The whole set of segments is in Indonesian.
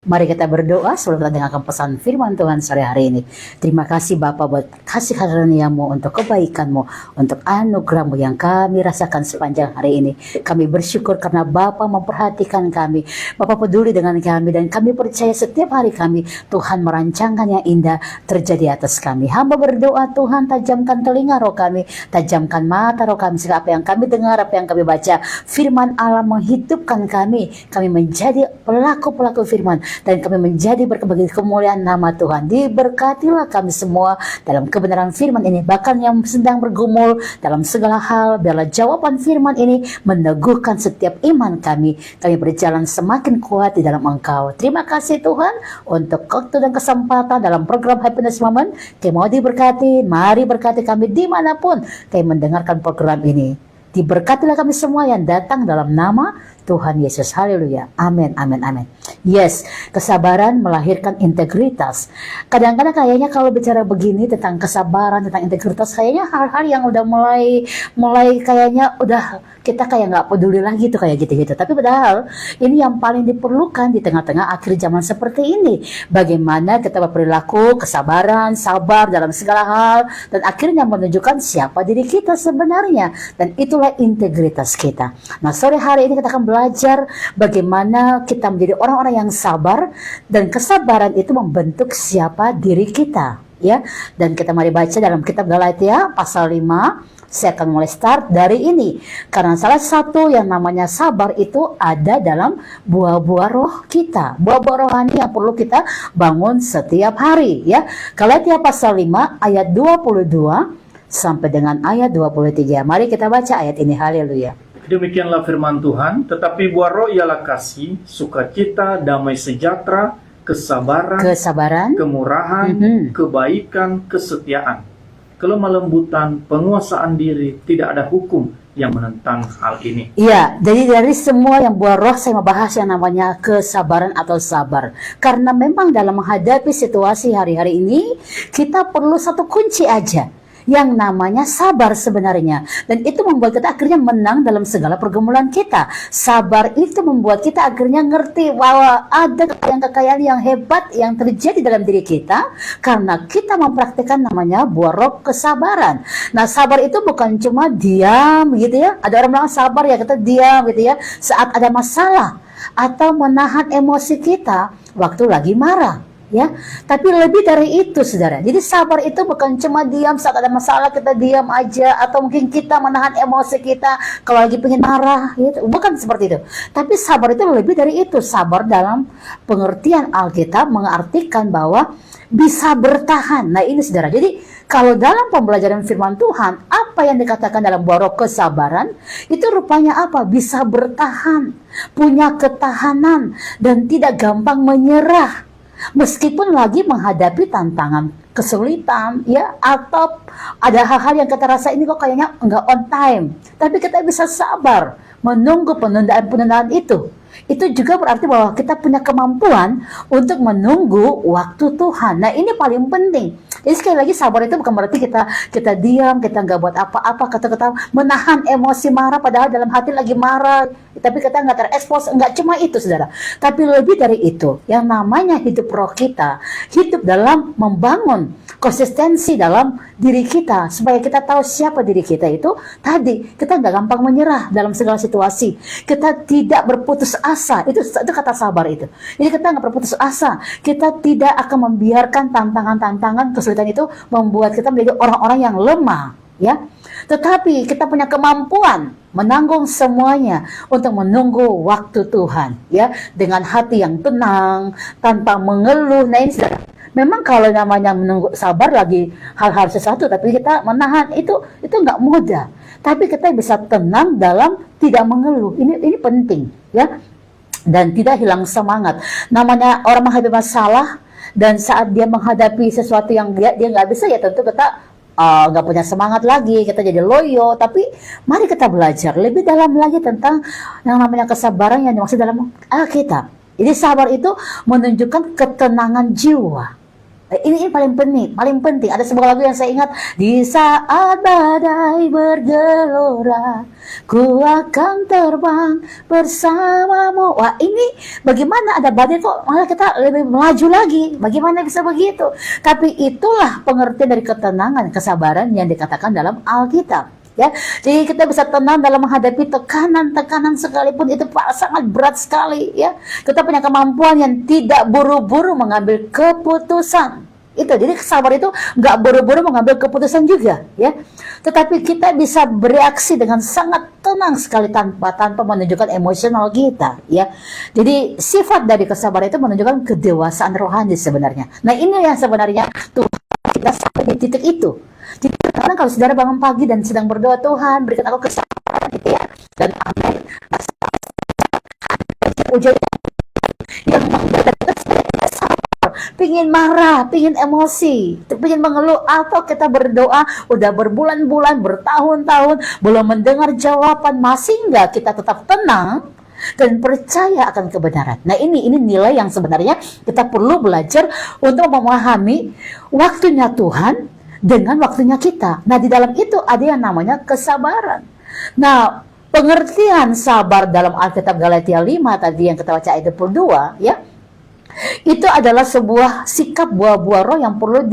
Mari kita berdoa sebelum kita dengarkan pesan firman Tuhan sore hari ini. Terima kasih Bapa buat kasih karunia-Mu, untuk kebaikan-Mu, untuk anugerah-Mu yang kami rasakan sepanjang hari ini. Kami bersyukur karena Bapa memperhatikan kami. Bapa peduli dengan kami dan kami percaya setiap hari kami Tuhan merancangkan yang indah terjadi atas kami. Hamba berdoa Tuhan, tajamkan telinga roh kami, tajamkan mata roh kami, sehingga apa yang kami dengar, apa yang kami baca, firman Allah menghidupkan kami. Kami menjadi pelaku-pelaku firman dan kami menjadi berbagi kemuliaan nama Tuhan. Diberkatilah kami semua dalam kebenaran firman ini, bahkan yang sedang bergumul dalam segala hal, biarlah jawaban firman ini meneguhkan setiap iman kami. Kami berjalan semakin kuat di dalam Engkau. Terima kasih Tuhan untuk waktu dan kesempatan dalam program Happiness Moment. Kami mau diberkati, mari berkati kami dimanapun kami mendengarkan program ini. Diberkatilah kami semua yang datang dalam nama Tuhan Yesus. Haleluya. Amin, amin, amin. Yes, kesabaran melahirkan integritas. Kadang-kadang kayaknya kalau bicara begini tentang kesabaran, tentang integritas, kayaknya hal-hal yang udah mulai kayaknya udah kita kayak nggak peduli lagi tuh kayak gitu-gitu. Tapi padahal ini yang paling diperlukan di tengah-tengah akhir zaman seperti ini. Bagaimana kita berperilaku, kesabaran, sabar dalam segala hal, dan akhirnya menunjukkan siapa diri kita sebenarnya. Dan itulah integritas kita. Nah, sore hari ini kita akan belajar bagaimana kita menjadi orang-orang yang sabar, dan kesabaran itu membentuk siapa diri kita, ya. Dan kita mari baca dalam kitab Galatia pasal 5. Saya akan mulai start dari ini, karena salah satu yang namanya sabar itu ada dalam buah-buah roh kita, buah-buah rohani yang perlu kita bangun setiap hari, ya. Galatia pasal 5 ayat 22 sampai dengan ayat 23. Mari kita baca ayat ini. Haleluya. Demikianlah firman Tuhan, tetapi buah roh ialah kasih, sukacita, damai sejahtera, kesabaran, kemurahan, kebaikan, kesetiaan, kelemah lembutan, penguasaan diri. Tidak ada hukum yang menentang hal ini. Iya, jadi dari semua yang buah roh saya membahas yang namanya kesabaran atau sabar. Karena memang dalam menghadapi situasi hari-hari ini, kita perlu satu kunci aja, yang namanya sabar sebenarnya. Dan itu membuat kita akhirnya menang dalam segala pergumulan kita. Sabar itu membuat kita akhirnya ngerti bahwa ada kekayaan-kekayaan yang hebat yang terjadi dalam diri kita karena kita mempraktikkan namanya buah roh kesabaran. Nah, sabar itu bukan cuma diam gitu ya. Ada orang bilang sabar ya kita diam gitu ya saat ada masalah, atau menahan emosi kita waktu lagi marah, ya. Tapi lebih dari itu, saudara. Jadi sabar itu bukan cuma diam saat ada masalah kita diam aja, atau mungkin kita menahan emosi kita kalau lagi pengen marah gitu. Bukan seperti itu. Tapi sabar itu lebih dari itu. Sabar dalam pengertian Alkitab mengartikan bahwa bisa bertahan. Nah, ini saudara. Jadi kalau dalam pembelajaran firman Tuhan, apa yang dikatakan dalam buah roh kesabaran itu rupanya apa? Bisa bertahan, punya ketahanan, dan tidak gampang menyerah meskipun lagi menghadapi tantangan, kesulitan, ya, atau ada hal-hal yang kita rasa ini kok kayaknya enggak on time, tapi kita bisa sabar menunggu penundaan-penundaan itu. Itu juga berarti bahwa kita punya kemampuan untuk menunggu waktu Tuhan. Nah, ini paling penting. Jadi sekali lagi sabar itu bukan berarti kita diam, kita nggak buat apa-apa, kata-kata menahan emosi marah padahal dalam hati lagi marah, tapi kita nggak terekspos. Nggak cuma itu, saudara. Tapi lebih dari itu, yang namanya hidup roh kita, hidup dalam membangun konsistensi dalam diri kita supaya kita tahu siapa diri kita itu. Tadi kita nggak gampang menyerah dalam segala situasi, kita tidak berputus asa. Itu kata sabar itu. Jadi kita nggak berputus asa, kita tidak akan membiarkan tantangan-tantangan kesulitan itu membuat kita menjadi orang-orang yang lemah, ya. Tetapi kita punya kemampuan menanggung semuanya untuk menunggu waktu Tuhan, ya, dengan hati yang tenang, tanpa mengeluh. Nah, ini sudah. Memang kalau namanya menunggu sabar lagi hal-hal sesuatu, tapi kita menahan itu nggak mudah. Tapi kita bisa tenang dalam tidak mengeluh. Ini penting, ya. Dan tidak hilang semangat. Namanya orang menghadapi masalah, dan saat dia menghadapi sesuatu yang dia nggak bisa, ya tentu kita nggak punya semangat lagi, kita jadi loyo. Tapi mari kita belajar lebih dalam lagi tentang yang namanya kesabaran yang dimaksud dalam Alkitab. Jadi sabar itu menunjukkan ketenangan jiwa. Ini paling penting. Ada sebuah lagu yang saya ingat, di saat badai bergelora, ku akan terbang bersamamu. Wah, ini bagaimana ada badai kok malah kita lebih melaju lagi? Bagaimana bisa begitu? Tapi itulah pengertian dari ketenangan, kesabaran yang dikatakan dalam Alkitab. Ya, jadi kita bisa tenang dalam menghadapi tekanan sekalipun itu sangat berat sekali. Ya, kita punya kemampuan yang tidak buru-buru mengambil keputusan. Itu, jadi sabar itu nggak buru-buru mengambil keputusan juga, ya. Tetapi kita bisa bereaksi dengan sangat tenang sekali tanpa menunjukkan emosional kita, ya. Jadi sifat dari kesabaran itu menunjukkan kedewasaan rohani sebenarnya. Nah, ini yang sebenarnya Tuhan kita sampai di titik itu. Jadi kadang kalau saudara bangun pagi dan sedang berdoa, Tuhan berikan aku kesabaran, gitu ya, dan amin, ujian yang membuat kita sabar, pingin marah, pingin emosi, pingin mengeluh, atau kita berdoa udah berbulan-bulan, bertahun-tahun belum mendengar jawaban, masih enggak kita tetap tenang dan percaya akan kebenaran. Nah, ini nilai yang sebenarnya kita perlu belajar untuk memahami waktunya Tuhan dengan waktunya kita. Nah, di dalam itu ada yang namanya kesabaran. Nah, pengertian sabar dalam Alkitab Galatia 5 tadi yang kita baca ayat 22, ya, itu adalah sebuah sikap buah-buah roh yang perlu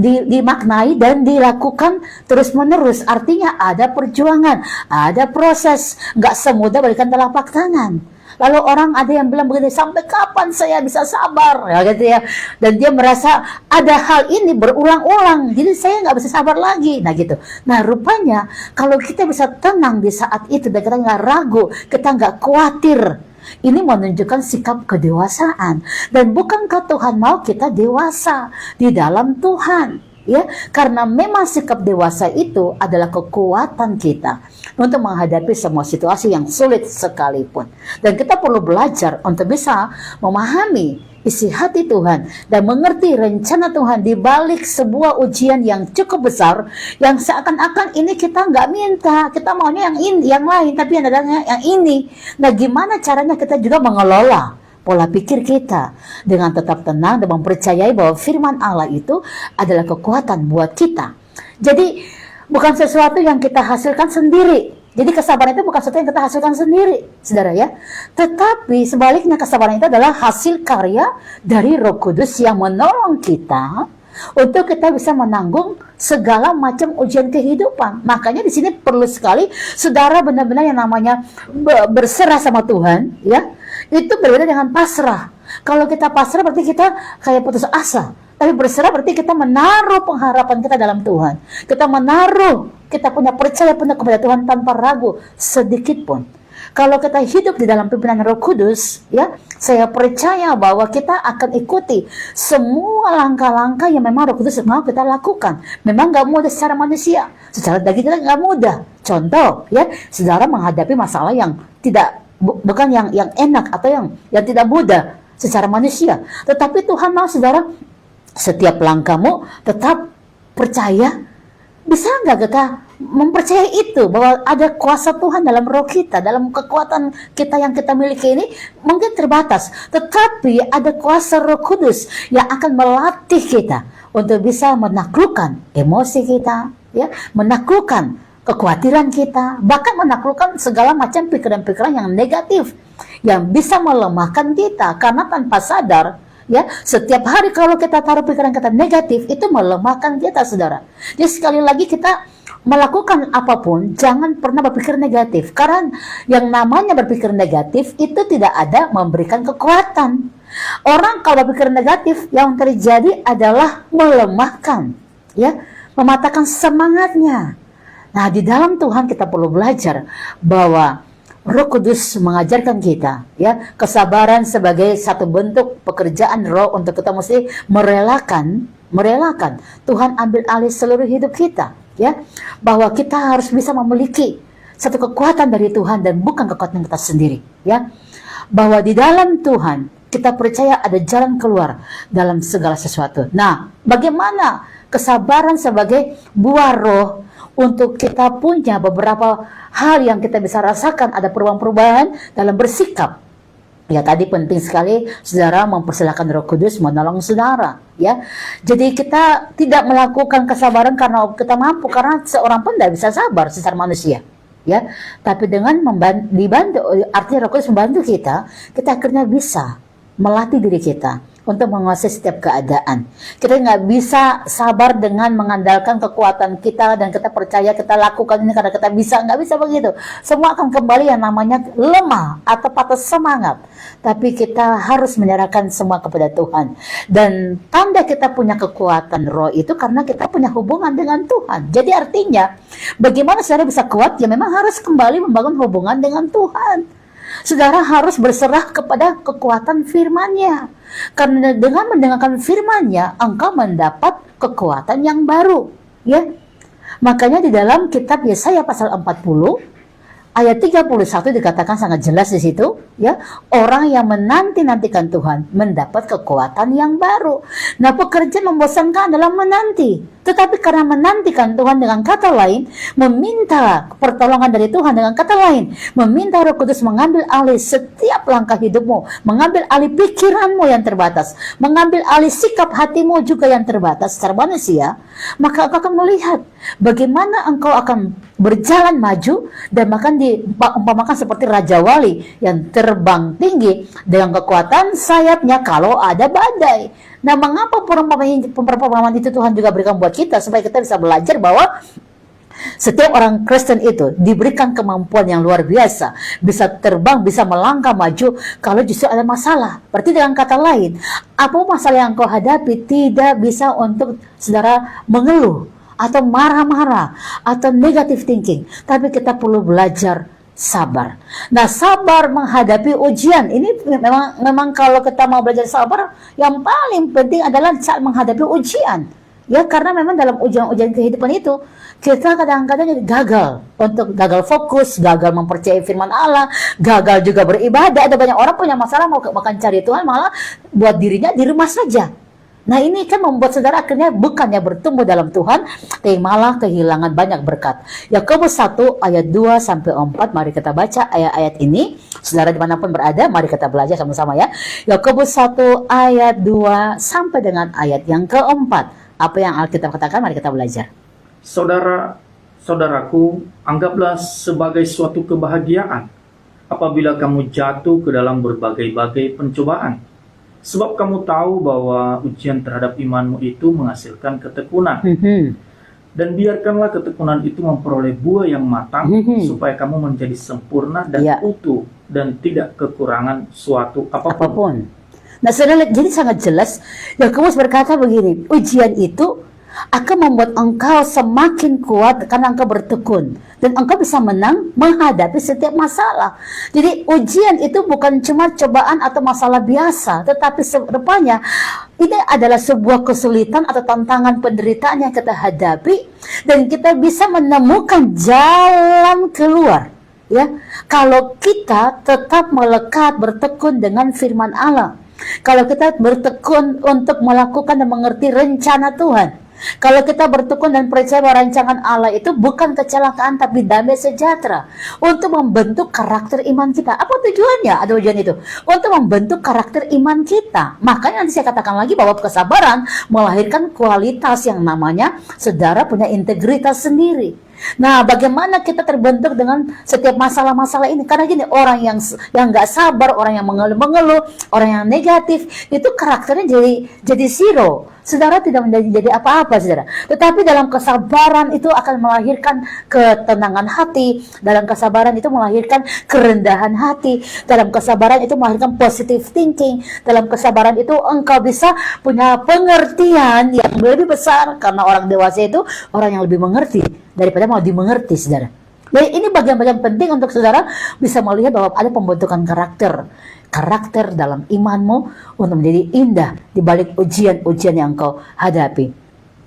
dimaknai dan dilakukan terus-menerus. Artinya ada perjuangan, ada proses, nggak semudah berikan telapak tangan. Lalu orang ada yang bilang begini, sampai kapan saya bisa sabar, ya gitu ya. Dan dia merasa ada hal ini berulang-ulang, jadi saya nggak bisa sabar lagi. Nah gitu. Nah, rupanya kalau kita bisa tenang di saat itu dan kita nggak ragu, kita nggak khawatir, ini menunjukkan sikap kedewasaan. Dan bukankah Tuhan mau kita dewasa di dalam Tuhan? Ya, karena memang sikap dewasa itu adalah kekuatan kita untuk menghadapi semua situasi yang sulit sekalipun. Dan kita perlu belajar untuk bisa memahami isi hati Tuhan dan mengerti rencana Tuhan di balik sebuah ujian yang cukup besar, yang seakan-akan ini kita nggak minta, kita maunya yang lain, tapi yang adanya yang ini. Nah, gimana caranya kita juga mengelola pola pikir kita dengan tetap tenang dan mempercayai bahwa firman Allah itu adalah kekuatan buat kita. Jadi bukan sesuatu yang kita hasilkan sendiri. Jadi kesabaran itu bukan sesuatu yang kita hasilkan sendiri, saudara ya. Tetapi sebaliknya kesabaran itu adalah hasil karya dari Roh Kudus yang menolong kita untuk kita bisa menanggung segala macam ujian kehidupan. Makanya di sini perlu sekali saudara benar-benar yang namanya berserah sama Tuhan, ya. Itu berbeda dengan pasrah. Kalau kita pasrah berarti kita kayak putus asa. Tapi berserah berarti kita menaruh pengharapan kita dalam Tuhan. Kita punya percaya penuh kepada Tuhan tanpa ragu sedikit pun. Kalau kita hidup di dalam pimpinan Roh Kudus, ya, saya percaya bahwa kita akan ikuti semua langkah-langkah yang memang Roh Kudus mau kita lakukan. Memang nggak mudah secara manusia, secara daging kita nggak mudah. Contoh, ya, saudara menghadapi masalah yang bukan yang enak atau yang tidak mudah secara manusia. Tetapi Tuhan mau saudara setiap langkahmu tetap percaya. Bisa nggak kita mempercayai itu, bahwa ada kuasa Tuhan dalam roh kita, dalam kekuatan kita yang kita miliki ini mungkin terbatas, tetapi ada kuasa Roh Kudus yang akan melatih kita untuk bisa menaklukkan emosi kita, ya, menaklukkan kekhawatiran kita, bahkan menaklukkan segala macam pikiran-pikiran yang negatif yang bisa melemahkan kita. Karena tanpa sadar, ya, setiap hari kalau kita taruh pikiran kita negatif, itu melemahkan kita, saudara. Jadi sekali lagi kita melakukan apapun, jangan pernah berpikir negatif. Karena yang namanya berpikir negatif itu tidak ada memberikan kekuatan. Orang kalau berpikir negatif, yang terjadi adalah melemahkan, ya, mematahkan semangatnya. Nah, di dalam Tuhan kita perlu belajar bahwa Roh Kudus mengajarkan kita, ya, kesabaran sebagai satu bentuk pekerjaan roh untuk kita mesti merelakan Tuhan ambil alih seluruh hidup kita, ya, bahwa kita harus bisa memiliki satu kekuatan dari Tuhan dan bukan kekuatan kita sendiri, ya, bahwa di dalam Tuhan kita percaya ada jalan keluar dalam segala sesuatu. Nah, bagaimana kesabaran sebagai buah roh untuk kita punya beberapa hal yang kita bisa rasakan, ada perubahan-perubahan dalam bersikap. Ya tadi penting sekali saudara mempersilahkan Roh Kudus menolong saudara, ya. Jadi kita tidak melakukan kesabaran karena kita mampu, karena seorang pun tidak bisa sabar secara manusia, ya. Tapi dengan dibantu, artinya Roh Kudus membantu kita akhirnya bisa melatih diri kita untuk menguasai setiap keadaan. Kita nggak bisa sabar dengan mengandalkan kekuatan kita dan kita percaya kita lakukan ini karena kita bisa. Nggak bisa begitu. Semua akan kembali yang namanya lemah atau patah semangat. Tapi kita harus menyerahkan semua kepada Tuhan. Dan tanda kita punya kekuatan roh itu karena kita punya hubungan dengan Tuhan. Jadi artinya, bagaimana saudara bisa kuat? Ya memang harus kembali membangun hubungan dengan Tuhan. Saudara harus berserah kepada kekuatan firman-Nya. Karena dengan mendengarkan firman-Nya, engkau mendapat kekuatan yang baru, ya. Makanya di dalam kitab Yesaya pasal 40 ayat 31 dikatakan sangat jelas di situ, ya. Orang yang menanti-nantikan Tuhan mendapat kekuatan yang baru. Nah, pekerjaan membosankan adalah menanti. Tetapi karena menantikan Tuhan, dengan kata lain, meminta pertolongan dari Tuhan, dengan kata lain, meminta Roh Kudus mengambil alih setiap langkah hidupmu, mengambil alih pikiranmu yang terbatas, mengambil alih sikap hatimu juga yang terbatas secara manusia, maka engkau akan melihat bagaimana engkau akan berjalan maju dan bahkan diumpamakan seperti Raja Wali yang terbang tinggi dengan kekuatan sayapnya kalau ada badai. Nah, mengapa perumpamaan itu Tuhan juga berikan buat kita supaya kita bisa belajar bahwa setiap orang Kristen itu diberikan kemampuan yang luar biasa, bisa terbang, bisa melangkah maju kalau justru ada masalah. Berarti dengan kata lain, apa masalah yang kau hadapi tidak bisa untuk saudara mengeluh atau marah-marah atau negative thinking, tapi kita perlu belajar sabar. Nah, sabar menghadapi ujian ini memang kalau kita mau belajar sabar, yang paling penting adalah saat menghadapi ujian. Ya, karena memang dalam ujian-ujian kehidupan itu kita kadang-kadang gagal fokus, gagal mempercayai firman Allah, gagal juga beribadah. Ada banyak orang punya masalah mau makan cari Tuhan, malah buat dirinya di rumah saja. Nah, ini kan membuat saudara akhirnya bukannya bertumbuh dalam Tuhan, tapi malah kehilangan banyak berkat. Yakobus 1 ayat 2 sampai 4, mari kita baca ayat-ayat ini. Saudara dimanapun berada, mari kita belajar sama-sama ya. Yakobus 1 ayat 2 sampai dengan ayat yang keempat. Apa yang Alkitab katakan, mari kita belajar. Saudaraku, anggaplah sebagai suatu kebahagiaan apabila kamu jatuh ke dalam berbagai-bagai pencobaan. Sebab kamu tahu bahwa ujian terhadap imanmu itu menghasilkan ketekunan. Dan biarkanlah ketekunan itu memperoleh buah yang matang, supaya kamu menjadi sempurna dan utuh, dan tidak kekurangan suatu apapun. Nah, saudara, jadi sangat jelas, Yakobus berkata begini, ujian itu akan membuat engkau semakin kuat karena engkau bertekun dan engkau bisa menang menghadapi setiap masalah. Jadi ujian itu bukan cuma cobaan atau masalah biasa, tetapi rupanya ini adalah sebuah kesulitan atau tantangan penderitaan yang kita hadapi dan kita bisa menemukan jalan keluar. Ya, kalau kita tetap melekat bertekun dengan firman Allah, kalau kita bertekun untuk melakukan dan mengerti rencana Tuhan, kalau kita bertekun dan percaya bahwa rancangan Allah itu bukan kecelakaan tapi damai sejahtera untuk membentuk karakter iman kita. Apa tujuannya? Ada tujuan itu untuk membentuk karakter iman kita. Makanya nanti saya katakan lagi bahwa kesabaran melahirkan kualitas yang namanya saudara punya integritas sendiri. Nah, bagaimana kita terbentuk dengan setiap masalah-masalah ini? Karena gini, orang yang nggak sabar, orang yang mengeluh, orang yang negatif, itu karakternya jadi zero. Saudara tidak menjadi apa-apa, saudara. Tetapi dalam kesabaran itu akan melahirkan ketenangan hati. Dalam kesabaran itu melahirkan kerendahan hati. Dalam kesabaran itu melahirkan positive thinking. Dalam kesabaran itu engkau bisa punya pengertian yang lebih besar. Karena orang dewasa itu orang yang lebih mengerti daripada mau dimengerti, saudara. Jadi ini bagian-bagian penting untuk saudara bisa melihat bahwa ada pembentukan karakter dalam imanmu untuk menjadi indah di balik ujian-ujian yang kau hadapi.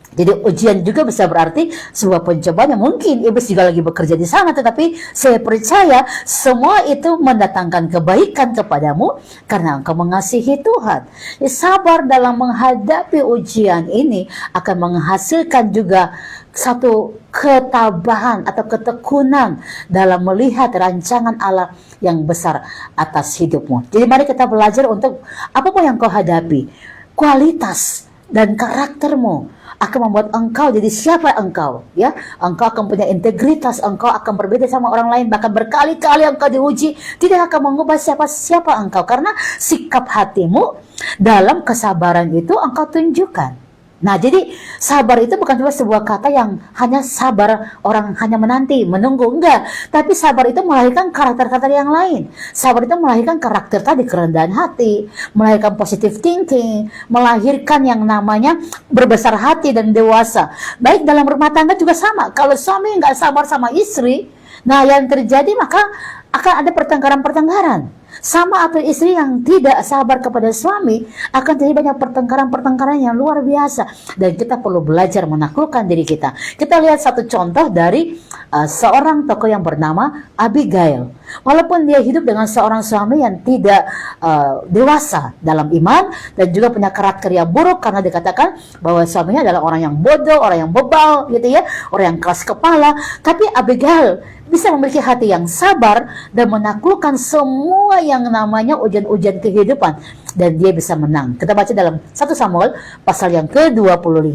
Jadi ujian juga bisa berarti sebuah pencobaan yang mungkin iblis juga lagi bekerja di sana, tetapi saya percaya semua itu mendatangkan kebaikan kepadamu karena engkau mengasihi Tuhan. Jadi sabar dalam menghadapi ujian ini akan menghasilkan juga satu ketabahan atau ketekunan dalam melihat rancangan Allah yang besar atas hidupmu. Jadi mari kita belajar untuk apapun yang kau hadapi, kualitas dan karaktermu akan membuat engkau jadi siapa engkau, ya. Engkau akan punya integritas, engkau akan berbeda sama orang lain, bahkan berkali-kali engkau diuji, tidak akan mengubah siapa engkau, karena sikap hatimu dalam kesabaran itu engkau tunjukkan. Nah, jadi sabar itu bukan cuma sebuah kata yang hanya sabar orang hanya menanti, menunggu, enggak. Tapi sabar itu melahirkan karakter-karakter yang lain. Sabar itu melahirkan karakter tadi, kerendahan hati, melahirkan positive thinking, melahirkan yang namanya berbesar hati dan dewasa. Baik dalam rumah tangga juga sama. Kalau suami nggak sabar sama istri, nah yang terjadi maka akan ada pertengkaran-pertengkaran. Sama atau istri yang tidak sabar kepada suami, akan terjadi banyak pertengkaran-pertengkaran yang luar biasa. Dan kita perlu belajar menaklukkan diri kita. Kita lihat satu contoh dari seorang tokoh yang bernama Abigail. Walaupun dia hidup dengan seorang suami yang tidak dewasa dalam iman, dan juga punya karakter yang buruk, karena dikatakan bahwa suaminya adalah orang yang bodoh, orang yang bebal gitu ya, orang yang keras kepala. Tapi Abigail bisa memiliki hati yang sabar dan menaklukkan semua yang namanya ujian-ujian kehidupan, dan dia bisa menang. Kita baca dalam 1 Samuel pasal yang ke-25.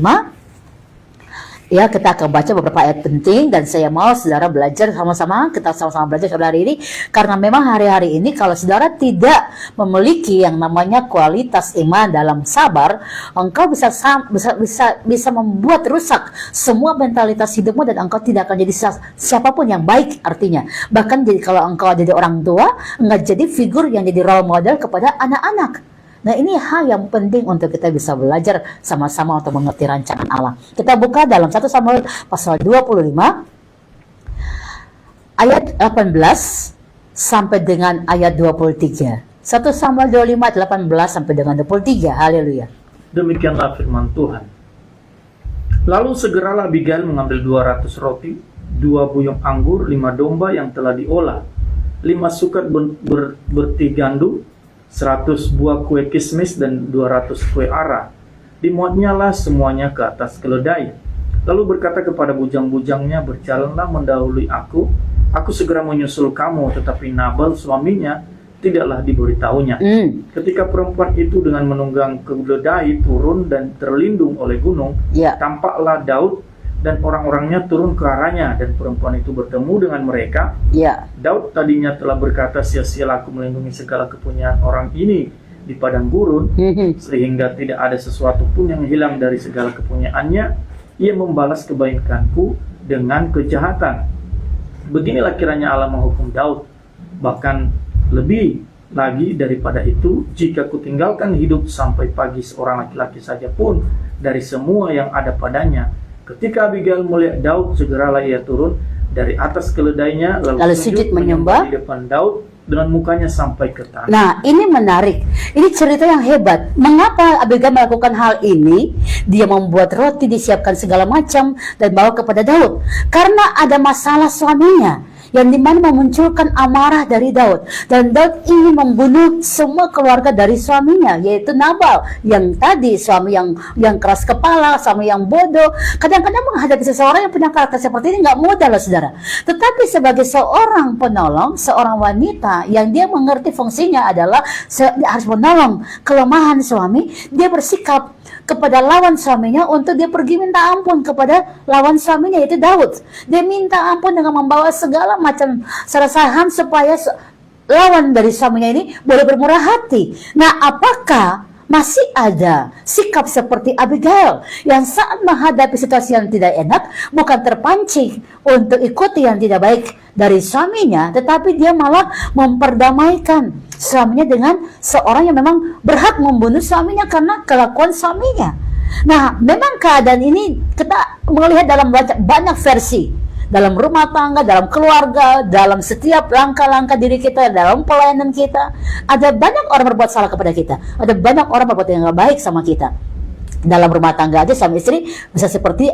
Ya, kita akan baca beberapa ayat penting, dan saya mau saudara belajar sama-sama, kita sama-sama belajar saudara ini, karena memang hari-hari ini kalau saudara tidak memiliki yang namanya kualitas iman dalam sabar, engkau bisa membuat rusak semua mentalitas hidupmu, dan engkau tidak akan jadi siapapun yang baik artinya. Bahkan jadi kalau engkau jadi orang tua, enggak jadi figur yang jadi role model kepada anak-anak. Nah, ini hal yang penting untuk kita bisa belajar sama-sama untuk mengerti rancangan Allah. Kita buka dalam 1 Samuel pasal 25 ayat 18 sampai dengan ayat 23. 1 Samuel 25 18 sampai dengan 23. Haleluya. Demikianlah firman Tuhan. Lalu segeralah Abigail mengambil 200 roti, 2 buyung anggur, 5 domba yang telah diolah, 5 sukat berti gandum, 100 buah kue kismis dan 200 kue ara. Dimuatnyalah semuanya ke atas keledai. Lalu berkata kepada bujang-bujangnya, berjalanlah mendahului aku segera menyusul kamu. Tetapi Nabal suaminya tidaklah diberitahunya. Ketika perempuan itu dengan menunggang keledai turun dan terlindung oleh gunung, tampaklah Daud dan orang-orangnya turun ke arahnya, dan perempuan itu bertemu dengan mereka. Daud tadinya telah berkata, sia-sialah aku melindungi segala kepunyaan orang ini di padang gurun, sehingga tidak ada sesuatu pun yang hilang dari segala kepunyaannya. Ia membalas kebaikanku dengan kejahatan. Beginilah kiranya Allah menghukum Daud. Bahkan lebih lagi daripada itu, jika kutinggalkan hidup sampai pagi seorang laki-laki saja pun dari semua yang ada padanya. Ketika Abigail melihat Daud, segeralah ia turun dari atas keledainya, lalu sujud menyembah di depan Daud dengan mukanya sampai ke tanah. Nah, ini menarik. Ini cerita yang hebat. Mengapa Abigail melakukan hal ini? Dia membuat roti, disiapkan segala macam, dan bawa kepada Daud. Karena ada masalah suaminya, yang dimana memunculkan amarah dari Daud, dan Daud ingin membunuh semua keluarga dari suaminya, yaitu Nabal, yang tadi suami yang keras kepala, suami yang bodoh. Kadang-kadang menghadapi seseorang yang punya karakter seperti ini nggak mudah loh saudara. Tetapi sebagai seorang penolong, seorang wanita yang dia mengerti fungsinya adalah dia harus menolong kelemahan suami, dia bersikap kepada lawan suaminya untuk dia pergi minta ampun kepada lawan suaminya, yaitu Daud. Dia minta ampun dengan membawa segala macam serasahan supaya lawan dari suaminya ini boleh bermurah hati. Nah, apakah masih ada sikap seperti Abigail yang saat menghadapi situasi yang tidak enak bukan terpancing untuk ikuti yang tidak baik dari suaminya, tetapi dia malah memperdamaikan suaminya dengan seorang yang memang berhak membunuh suaminya karena kelakuan suaminya. Nah, memang keadaan ini kita melihat dalam banyak versi. Dalam rumah tangga, dalam keluarga, dalam setiap langkah-langkah diri kita, dalam pelayanan kita, ada banyak orang berbuat salah kepada kita. Ada banyak orang berbuat yang gak baik sama kita. Dalam rumah tangga aja suami istri bisa seperti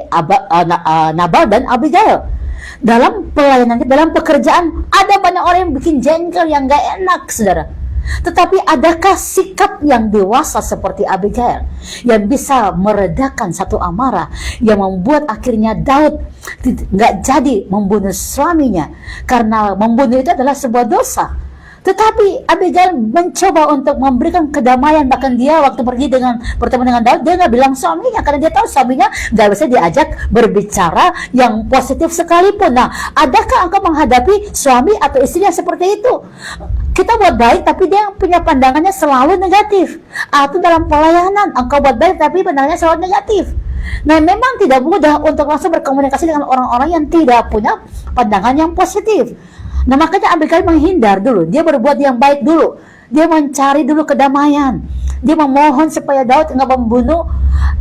Nabal dan Abigail. Dalam pelayanan, dalam pekerjaan, ada banyak orang yang bikin jengkel yang gak enak, saudara. Tetapi adakah sikap yang dewasa seperti Abigail yang bisa meredakan satu amarah yang membuat akhirnya Daud nggak jadi membunuh suaminya, karena membunuh itu adalah sebuah dosa. Tetapi Abigail mencoba untuk memberikan kedamaian. Bahkan dia waktu pergi bertemu dengan Daud, dia nggak bilang suaminya, karena dia tahu suaminya nggak bisa diajak berbicara yang positif sekalipun. Nah, adakah engkau menghadapi suami atau istri yang seperti itu? Kita buat baik tapi dia punya pandangannya selalu negatif. Atau dalam pelayanan engkau buat baik tapi pandangannya selalu negatif. Nah, memang tidak mudah untuk langsung berkomunikasi dengan orang-orang yang tidak punya pandangan yang positif. Nah, makanya Abigail menghindar dulu. Dia berbuat yang baik dulu. Dia mencari dulu kedamaian. Dia memohon supaya Daud enggak membunuh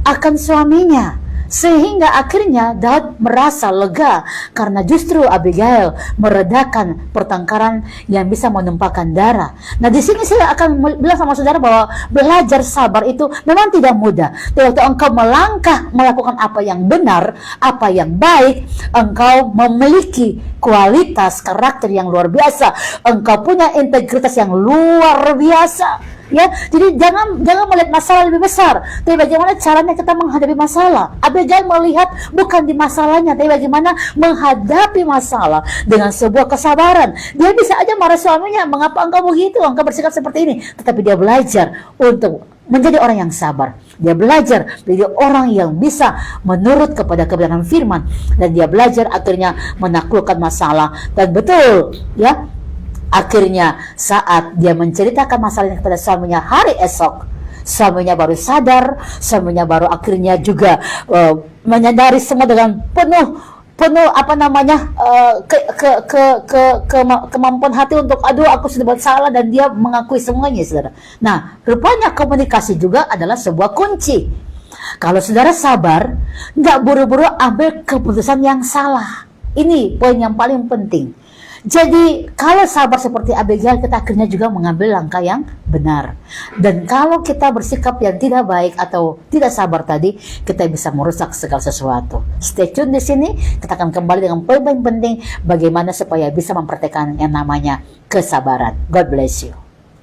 akan suaminya. Sehingga akhirnya Daud merasa lega karena justru Abigail meredakan pertengkaran yang bisa menumpahkan darah. Nah, di sini saya akan bilang sama saudara bahwa belajar sabar itu memang tidak mudah. Tapi waktu engkau melangkah melakukan apa yang benar, apa yang baik, engkau memiliki kualitas karakter yang luar biasa. Engkau punya integritas yang luar biasa. Ya, jadi jangan melihat masalah lebih besar, tapi bagaimana caranya kita menghadapi masalah. Abigail melihat bukan di masalahnya, tapi bagaimana menghadapi masalah dengan sebuah kesabaran. Dia bisa aja marah suaminya, mengapa engkau begitu, engkau bersikap seperti ini. Tetapi dia belajar untuk menjadi orang yang sabar. Dia belajar menjadi orang yang bisa menurut kepada kebenaran firman, dan dia belajar akhirnya menaklukkan masalah. Dan betul, ya, akhirnya saat dia menceritakan masalahnya kepada suaminya hari esok, suaminya baru sadar, suaminya baru akhirnya juga menyadari semua dengan penuh kemampuan hati untuk aduh aku sudah buat salah, dan dia mengakui semuanya, saudara. Nah, rupanya komunikasi juga adalah sebuah kunci. Kalau saudara sabar, nggak buru-buru ambil keputusan yang salah. Ini poin yang paling penting. Jadi kalau sabar seperti Abigail, kita akhirnya juga mengambil langkah yang benar. Dan kalau kita bersikap yang tidak baik atau tidak sabar tadi, kita bisa merusak segala sesuatu. Stay tune di sini, kita akan kembali dengan poin-poin penting bagaimana supaya bisa mempraktikkan yang namanya kesabaran. God bless you.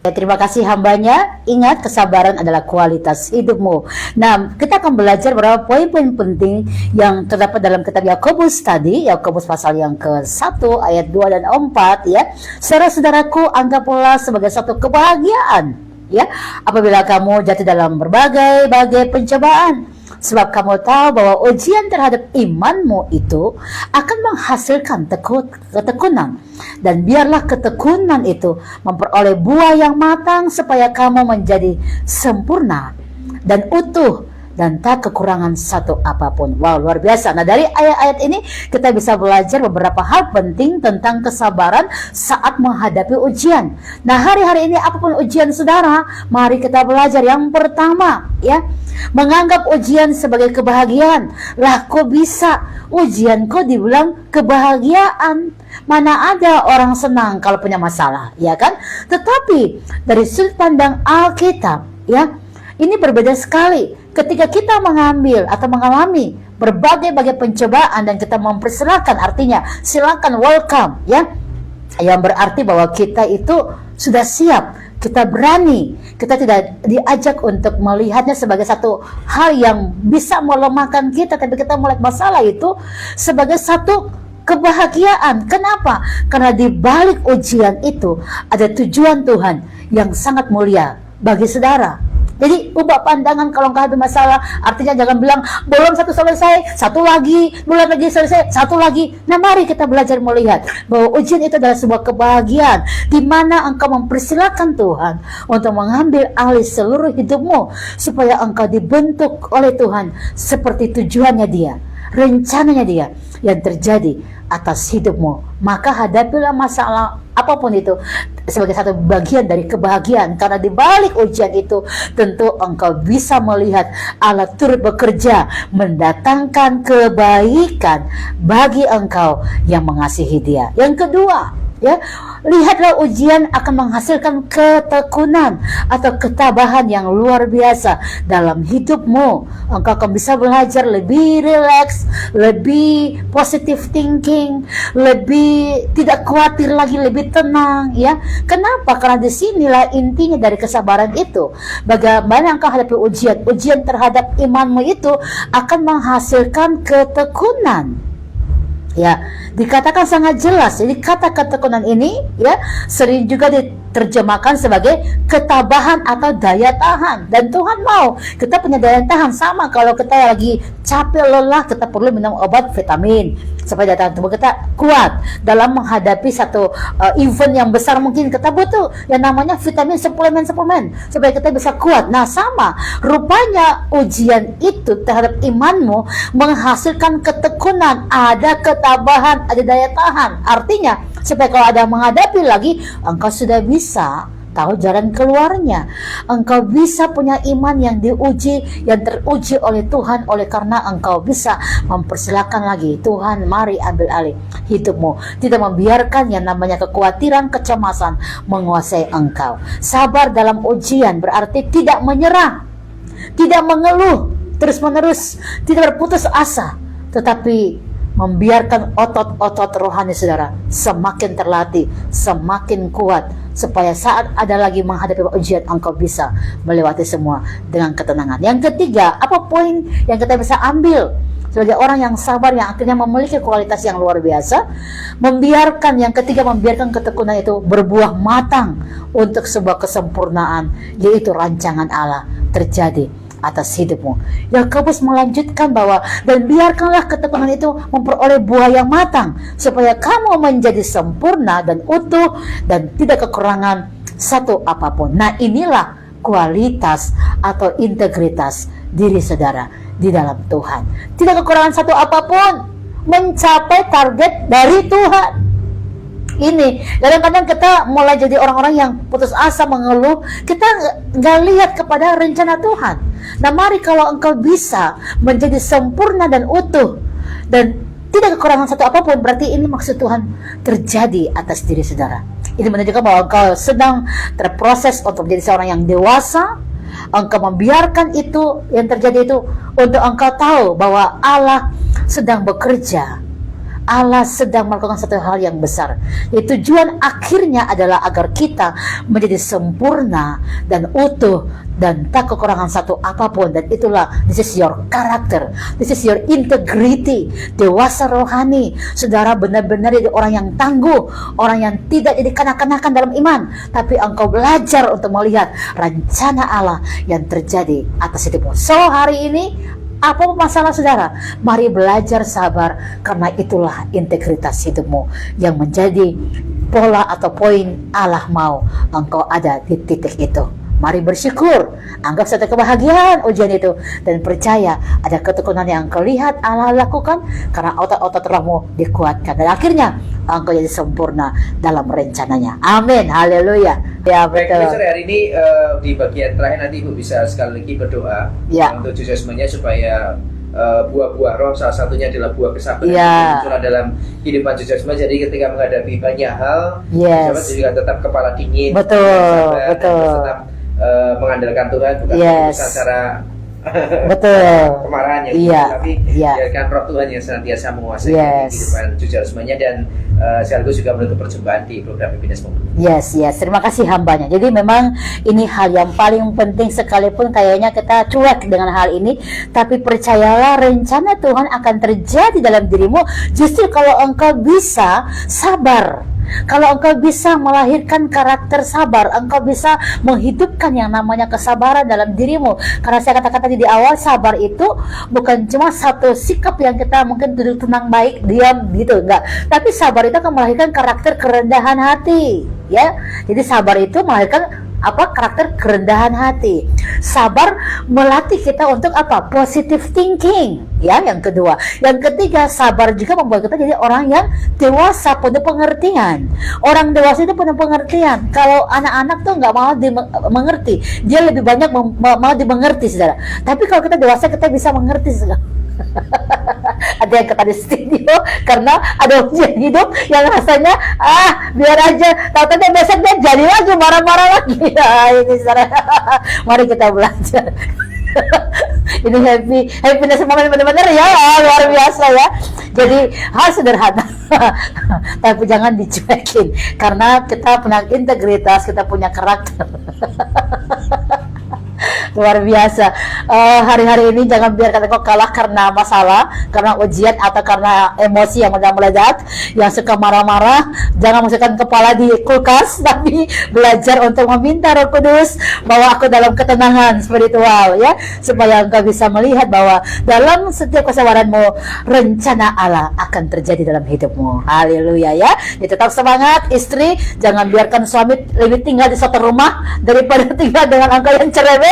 Terima kasih hambanya. Ingat, kesabaran adalah kualitas hidupmu. Nah, kita akan belajar beberapa poin-poin penting yang terdapat dalam kitab Yakobus tadi, Yakobus pasal yang ke-1 ayat 2 dan 4, ya. Saudara-saudaraku, anggaplah sebagai satu kebahagiaan, ya, apabila kamu jatuh dalam berbagai pencobaan. Sebab kamu tahu bahwa ujian terhadap imanmu itu akan menghasilkan ketekunan. Dan biarlah ketekunan itu memperoleh buah yang matang supaya kamu menjadi sempurna dan utuh dan tak kekurangan satu apapun. Wow, luar biasa. Nah, dari ayat-ayat ini kita bisa belajar beberapa hal penting tentang kesabaran saat menghadapi ujian. Nah, hari-hari ini apapun ujian saudara, mari kita belajar. Yang pertama, ya, menganggap ujian sebagai kebahagiaan. Lah, kok bisa ujian kok dibilang kebahagiaan? Mana ada orang senang kalau punya masalah, ya kan? Tetapi dari sudut pandang Alkitab, ya, ini berbeda sekali. Ketika kita mengambil atau mengalami berbagai pencobaan dan kita mempersilahkan, artinya silakan, welcome, ya, yang berarti bahwa kita itu sudah siap, kita berani, kita tidak diajak untuk melihatnya sebagai satu hal yang bisa melemahkan kita, tapi kita melihat masalah itu sebagai satu kebahagiaan. Kenapa? Karena di balik ujian itu ada tujuan Tuhan yang sangat mulia bagi saudara. Jadi ubah pandangan kalau engkau ada masalah. Artinya jangan bilang belum satu selesai, satu lagi, belum lagi selesai, satu lagi. Nah, mari kita belajar melihat bahwa ujian itu adalah sebuah kebahagiaan, di mana engkau mempersilahkan Tuhan untuk mengambil alih seluruh hidupmu supaya engkau dibentuk oleh Tuhan seperti tujuannya Dia, rencananya Dia yang terjadi atas hidupmu. Maka hadapilah masalah apapun itu sebagai satu bagian dari kebahagiaan, karena di balik ujian itu tentu engkau bisa melihat Allah turut bekerja mendatangkan kebaikan bagi engkau yang mengasihi Dia. Yang kedua, ya, Lihatlah, ujian akan menghasilkan ketekunan atau ketabahan yang luar biasa dalam hidupmu. Engkau akan bisa belajar lebih rileks, lebih positive thinking, lebih tidak khawatir lagi, lebih tenang, ya. Kenapa? Karena disinilah intinya dari kesabaran itu. Bagaimana engkau hadapi ujian? Ujian terhadap imanmu itu akan menghasilkan ketekunan. Ya, dikatakan sangat jelas. Jadi kata ketekunan ini, ya, sering juga diterjemahkan sebagai ketabahan atau daya tahan. Dan Tuhan mau kita punya daya tahan. Sama kalau kita lagi capek, lelah, kita perlu minum obat vitamin supaya daya tahan tubuh kita kuat dalam menghadapi satu event yang besar. Mungkin kita butuh yang namanya vitamin, suplemen supaya kita bisa kuat. Nah, sama rupanya ujian itu terhadap imanmu menghasilkan ketekunan, ada ketabahan, ada daya tahan. Artinya supaya kalau ada menghadapi lagi, engkau sudah bisa tahu jalan keluarnya. Engkau bisa punya iman yang diuji, yang teruji oleh Tuhan, oleh karena engkau bisa mempersilahkan lagi, Tuhan mari ambil alih hidupmu. Tidak membiarkan yang namanya kekhawatiran, kecemasan menguasai engkau. Sabar dalam ujian berarti tidak menyerah, tidak mengeluh terus menerus, tidak berputus asa, tetapi membiarkan otot-otot rohani saudara semakin terlatih, semakin kuat, supaya saat ada lagi menghadapi ujian engkau bisa melewati semua dengan ketenangan. Yang ketiga, apa poin yang kita bisa ambil sebagai orang yang sabar, yang akhirnya memiliki kualitas yang luar biasa? Membiarkan ketekunan itu berbuah matang untuk sebuah kesempurnaan, yaitu rancangan Allah terjadi atas hidupmu. Yakobus melanjutkan bahwa, dan biarkanlah ketekunan itu memperoleh buah yang matang, supaya kamu menjadi sempurna dan utuh dan tidak kekurangan satu apapun. Nah, inilah kualitas atau integritas diri saudara di dalam Tuhan. Tidak kekurangan satu apapun, mencapai target dari Tuhan. Ini kadang-kadang kita mulai jadi orang-orang yang putus asa, mengeluh, kita nggak lihat kepada rencana Tuhan. Nah, mari kalau engkau bisa menjadi sempurna dan utuh dan tidak kekurangan satu apapun, berarti ini maksud Tuhan terjadi atas diri saudara. Ini menunjukkan bahwa engkau sedang terproses untuk menjadi seorang yang dewasa. Engkau membiarkan itu yang terjadi itu untuk engkau tahu bahwa Allah sedang bekerja. Allah sedang melakukan satu hal yang besar. Tujuan akhirnya adalah agar kita menjadi sempurna dan utuh dan tak kekurangan satu apapun. Dan itulah, this is your character, this is your integrity. Dewasa rohani, saudara benar-benar jadi orang yang tangguh, orang yang tidak jadi kanak-kanakan dalam iman, tapi engkau belajar untuk melihat rencana Allah yang terjadi atas hidupmu. So, hari ini apa masalah saudara? Mari belajar sabar, karena itulah integritas hidupmu yang menjadi pola atau poin Allah mau engkau ada di titik itu. Mari bersyukur, anggap satu kebahagiaan ujian itu, dan percaya ada ketekunan yang engkau lihat Allah lakukan karena otot-otot rohmu dikuatkan, dan akhirnya engkau jadi sempurna dalam rencananya. Amin, haleluya. Ya, betul. Baik, hari ini di bagian terakhir nanti Ibu bisa sekali lagi berdoa untuk semuanya supaya buah-buah roh, salah satunya adalah buah kesabaran yang muncul dalam kehidupan Yesus. Jadi ketika menghadapi banyak hal, sahabat juga tetap kepala dingin, sabar, tetap mengandalkan Tuhan, bukan secara kemarahan yang tapi biarkan roh Tuhan yang senantiasa menguasai kehidupan jujur semuanya, dan sekaligus juga menutup perjumpaan di program Happiness Moment. Yes, terima kasih hambanya. Jadi memang ini hal yang paling penting, sekalipun kayaknya kita cuek dengan hal ini, tapi percayalah rencana Tuhan akan terjadi dalam dirimu justru kalau engkau bisa sabar. Kalau engkau bisa melahirkan karakter sabar, engkau bisa menghidupkan yang namanya kesabaran dalam dirimu. Karena saya katakan tadi di awal, sabar itu bukan cuma satu sikap yang kita mungkin duduk tenang, baik, diam gitu, enggak. Tapi sabar itu akan melahirkan karakter kerendahan hati, ya. Jadi sabar itu melahirkan karakter kerendahan hati. Sabar melatih kita untuk positive thinking, ya, yang kedua. Yang ketiga, sabar juga membuat kita jadi orang yang dewasa, penuh pengertian. Orang dewasa itu penuh pengertian. Kalau anak-anak tuh nggak mau dimengerti, dia lebih banyak mau dimengerti, saudara. Tapi kalau kita dewasa, kita bisa mengerti, saudara. Ada yang kata video karena ada ujian hidup yang rasanya biar aja, tahu-tahu besok dia jadi lagi marah-marah lagi. Ini saudara, mari kita belajar. Ini happiness momen benar-benar ya, luar biasa ya. Jadi hal sederhana tapi jangan dicuekin karena kita punya integritas, kita punya karakter. Luar biasa. Hari-hari ini jangan biarkan engkau kalah karena masalah, karena ujian atau karena emosi yang mudah meledak, yang suka marah-marah. Jangan masukkan kepala di kulkas, tapi belajar untuk meminta Roh Kudus bahwa aku dalam ketenangan spiritual ya, supaya engkau bisa melihat bahwa dalam setiap kesabaranmu rencana Allah akan terjadi dalam hidupmu. Haleluya ya. Jadi tetap semangat istri, jangan biarkan suami lebih tinggal di satu rumah daripada tinggal dengan engkau yang cerewet.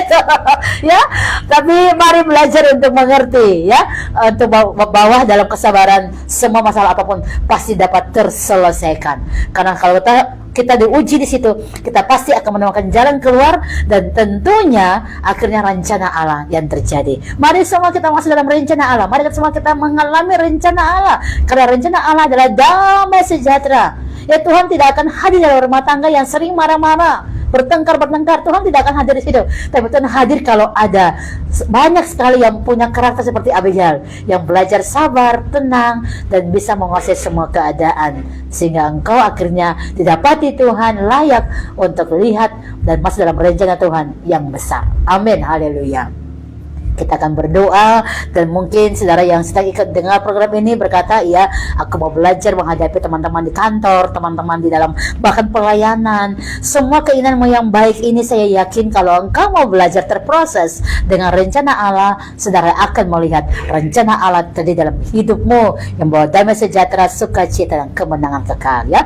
Ya, tapi mari belajar untuk mengerti ya, untuk bawah dalam kesabaran semua masalah apapun pasti dapat terselesaikan. Karena kalau kita diuji di situ, kita pasti akan menemukan jalan keluar dan tentunya akhirnya rencana Allah yang terjadi. Mari semua kita masuk dalam rencana Allah. Mari semua kita mengalami rencana Allah. Karena rencana Allah adalah damai sejahtera. Ya, Tuhan tidak akan hadir dalam rumah tangga yang sering marah-marah, bertengkar. Tuhan tidak akan hadir di situ. Tapi Tuhan hadir kalau ada banyak sekali yang punya karakter seperti Abigail, yang belajar sabar, tenang, dan bisa menguasai semua keadaan, sehingga engkau akhirnya didapati Tuhan layak untuk lihat dan masuk dalam rencana Tuhan yang besar. Amin, haleluya. Kita akan berdoa, dan mungkin saudara yang sedang ikut dengar program ini berkata, ya, aku mau belajar menghadapi teman-teman di kantor, teman-teman di dalam bahkan pelayanan. Semua keinginanmu yang baik ini saya yakin kalau engkau mau belajar terproses dengan rencana Allah, saudara akan melihat rencana Allah terjadi dalam hidupmu yang membawa damai sejahtera, sukacita, dan kemenangan kekal ya.